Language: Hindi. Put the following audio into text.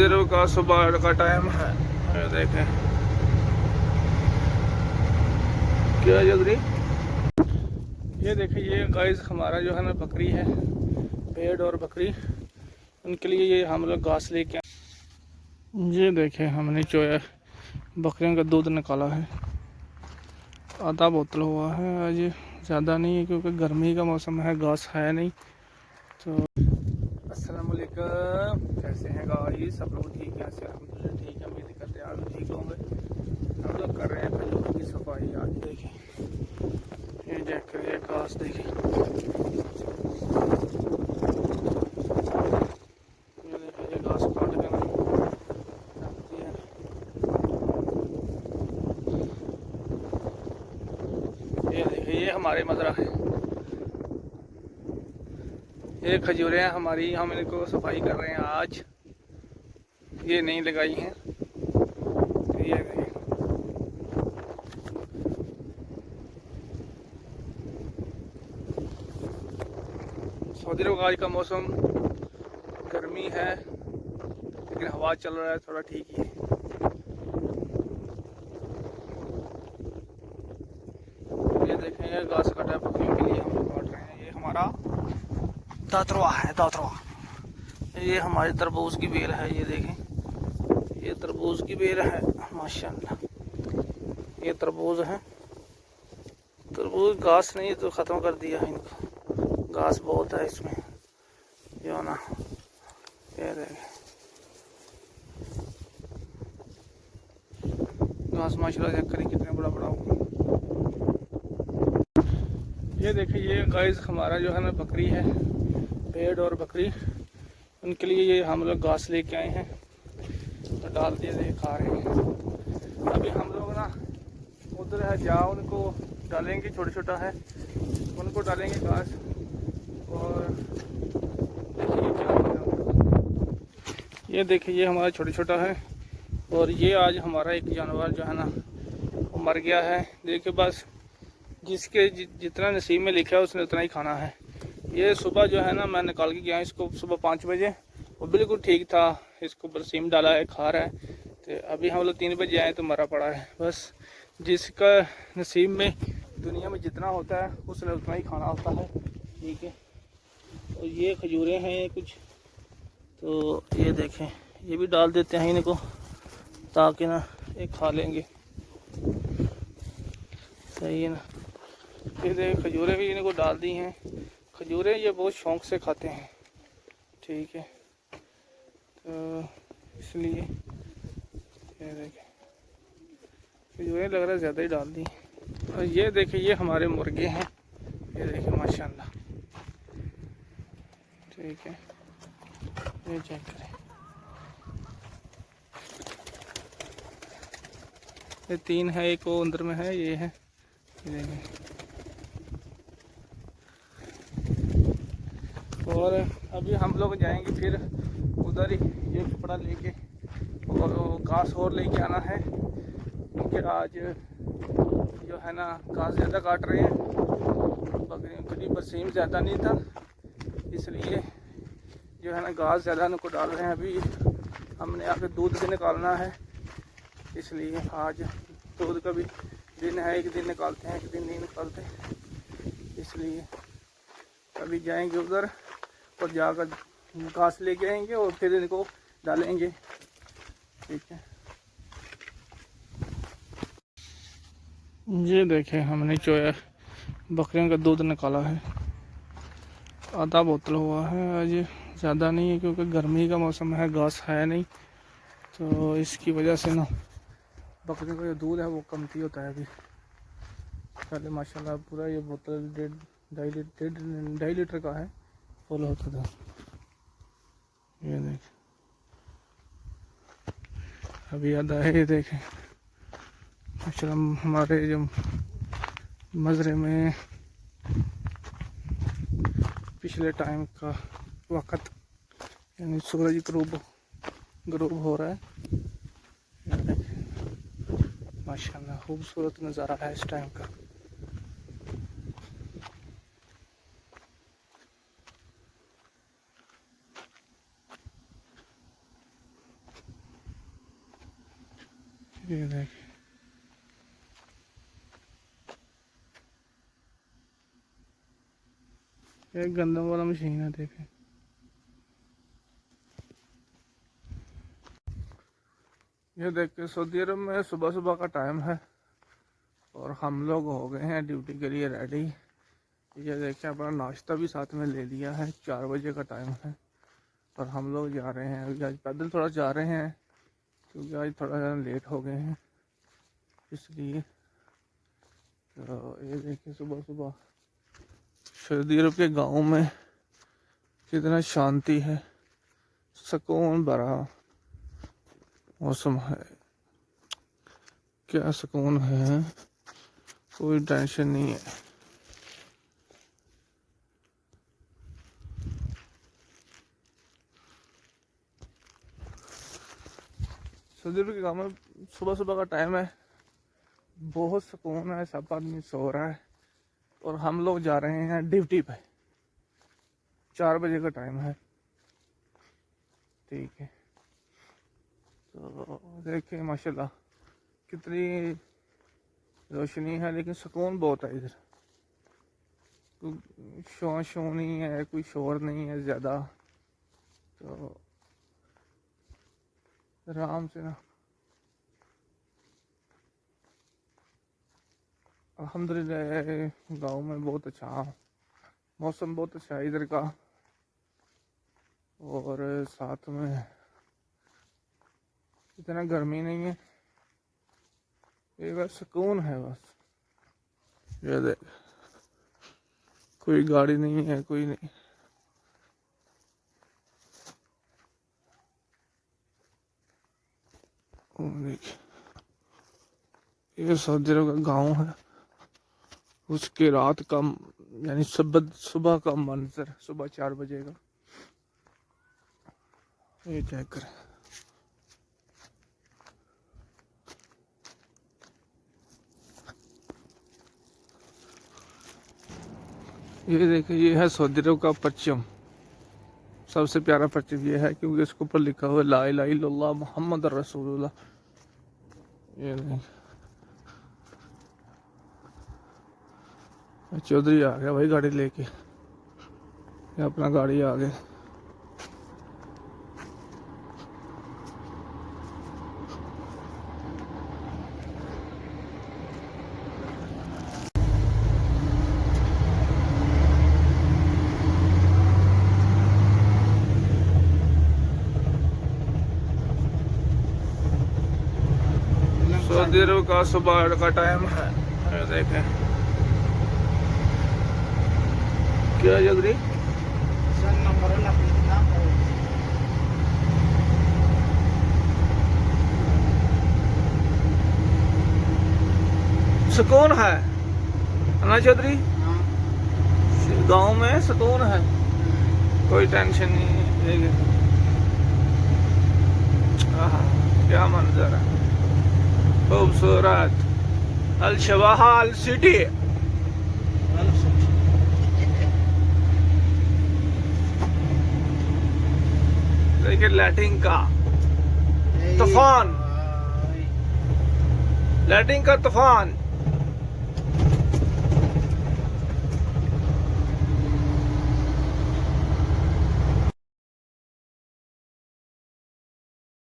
देर का सुबह का टाइम है। ये देखें क्या जल रही। ये देखिए ये गाइस हमारा जो है ना बकरी है, भेड़ और बकरी, उनके लिए ये हम लोग घास लेके आए। ये देखें हमने जो है बकरियों का दूध निकाला है, आधा बोतल हुआ है आज, ज़्यादा नहीं है क्योंकि गर्मी का मौसम है, घास है नहीं। तो अस्सलाम वालेकुम, कैसे हैं गाइस, सब लोग ठीक है? अल्हम्दुलिल्लाह ठीक है, उम्मीद करते हैं आप ठीक होंगे। हम लोग कर रहे हैं खजूर की सफाई। आज देखें ये चेक करिए घास देखें, ये देखें ये घास काट के ना रख दिया। ये देखिए ये हमारे मजरा है, ये खजूरें हैं हमारी, हम इनको सफाई कर रहे हैं आज, ये नहीं लगाई हैं। ये देखिए सऊदी अरब आज का मौसम गर्मी है लेकिन हवा चल रहा है, थोड़ा ठीक ही है। ये देखें ये घास काटा है बकरियों के लिए, हम लोग काट रहे हैं। ये हमारा दातरवा है, दातरवा। ये हमारी तरबूज की बेल है, ये देखें ये तरबूज की बेल है माशाल्लाह। ये तरबूज है, तरबूज घास नहीं तो ख़त्म कर दिया है इनको, घास बहुत है इसमें जो ना। ये देखें घास माशाल्लाह चेक करें कितने बड़ा बड़ा हो। ये देखिए ये गाइस हमारा जो है ना बकरी है, भेड़ और बकरी, उनके लिए ये हम लोग घास लेके आए हैं, तो डाल दिए थे खा रहे हैं। अभी हम लोग ना उधर है जहाँ उनको डालेंगे, छोटा छोटा है उनको डालेंगे घास। और देखिए क्या ये देखिए ये हमारा छोटा छोटा है, और ये आज हमारा एक जानवर जो है ना वो मर गया है। देखिए बस जिसके जितना नसीब में लिखा है उसने उतना ही खाना है। ये सुबह जो है ना मैं निकाल के गया इसको सुबह 5 बजे, वो बिल्कुल ठीक था, इसको बरसीम डाला है, खा रहा है। तो अभी हम लोग 3 बजे आए तो मरा पड़ा है। बस जिसका नसीब में दुनिया में जितना होता है उसने उतना ही खाना होता है, ठीक है। और ये खजूरें हैं कुछ, तो ये देखें ये भी डाल देते हैं इनको ताकि ना ये खा लेंगे, सही है ना। फिर खजूरें भी इनको डाल दी हैं, खजूरें ये बहुत शौक़ से खाते हैं, ठीक है। तो इसलिए ये देखें खजूरें लग रहा है ज़्यादा ही डाल दी। और ये देखिए ये हमारे मुर्गे हैं, ये देखिए माशाल्लाह, ठीक है। ये चेक करें ये 3 है, एक वो अंदर में है, ये है, ये देखें। और अभी हम लोग जाएंगे फिर उधर ही ये कपड़ा लेके और घास और लेके आना है, क्योंकि आज जो है ना घास ज़्यादा काट रहे हैं बकरियों के लिए, बरसीम ज़्यादा नहीं था इसलिए जो है ना घास ज़्यादा उनको डाल रहे हैं। अभी हमने आके दूध भी निकालना है, इसलिए आज दूध का भी दिन है, एक दिन निकालते हैं एक दिन नहीं निकालते, इसलिए अभी जाएंगे उधर और जाकर घास लेके आएंगे और फिर इनको डालेंगे, ठीक है। ये देखें हमने जो है बकरियों का दूध निकाला है, आधा बोतल हुआ है आज, ज़्यादा नहीं है क्योंकि गर्मी का मौसम है, घास है नहीं, तो इसकी वजह से ना बकरियों का जो दूध है वो कमती होता है। अभी पहले माशाल्लाह पूरा ये बोतल 2.5 लीटर का है, फुल होता था। ये देख अभी आधा है, ये देखें माशाल्लाह हमारे जो मज़रे में पिछले टाइम का वक़्त, यानी सूरज ग्रूब हो रहा है, ये देखें माशाल्लाह खूबसूरत नज़ारा है इस टाइम का। ये देखिए एक गंदम वाला मशीन है, देखें। ये देखिए सऊदी अरब में सुबह सुबह का टाइम है और हम लोग हो गए हैं ड्यूटी के लिए रेडी। ये देखिए अपना नाश्ता भी साथ में ले लिया है। 4 बजे का टाइम है और हम लोग जा रहे हैं। अभी आज पैदल थोड़ा जा रहे हैं क्योंकि आज थोड़ा ज़्यादा लेट हो गए हैं, इसलिए। तो ये देखिए सुबह सुबह सऊदी अरब के गाँव में कितना शांति है, सुकून भरा मौसम है। क्या सुकून है, कोई टेंशन नहीं है। सऊदी अरब के गाँव में सुबह सुबह का टाइम है, बहुत सुकून है, सब आदमी सो रहा है और हम लोग जा रहे हैं ड्यूटी पे। 4 बजे का टाइम है, ठीक है। तो देखिए माशाल्लाह कितनी रोशनी है, लेकिन सुकून बहुत है इधर। कोई शो नहीं है, कोई शोर नहीं है ज़्यादा, तो आराम से ना अल्हम्दुलिल्लाह। गाँव में बहुत अच्छा मौसम, बहुत अच्छा है इधर का, और साथ में इतना गर्मी नहीं है, ये बस सुकून है बस। ये देख कोई गाड़ी नहीं है, कोई नहीं। देखिए ये सऊदी अरब का गाँव है, उसके रात का यानी सुबह का मंजर, सुबह 4 बजे का। ये चेक करें, ये देखिए ये है सऊदी अरब का परचम। सबसे प्यारा परचम ये है क्योंकि इसके ऊपर लिखा हुआ ला इलाहा इल्लल्लाह मुहम्मद रसूलुल्लाह। ये नहीं चौधरी आ गया भाई गाड़ी लेके, ये अपना गाड़ी आ गया। सऊदी अरब का सुबह का टाइम है, देखें क्या जगरी सुकून है ना चौधरी, गांव में सुकून है, कोई टेंशन नहीं है। क्या मंजर है, खूबसूरत अल शबाहा अल सिटी। देखिए लाइटिंग का तूफान, लाइटिंग का तूफान।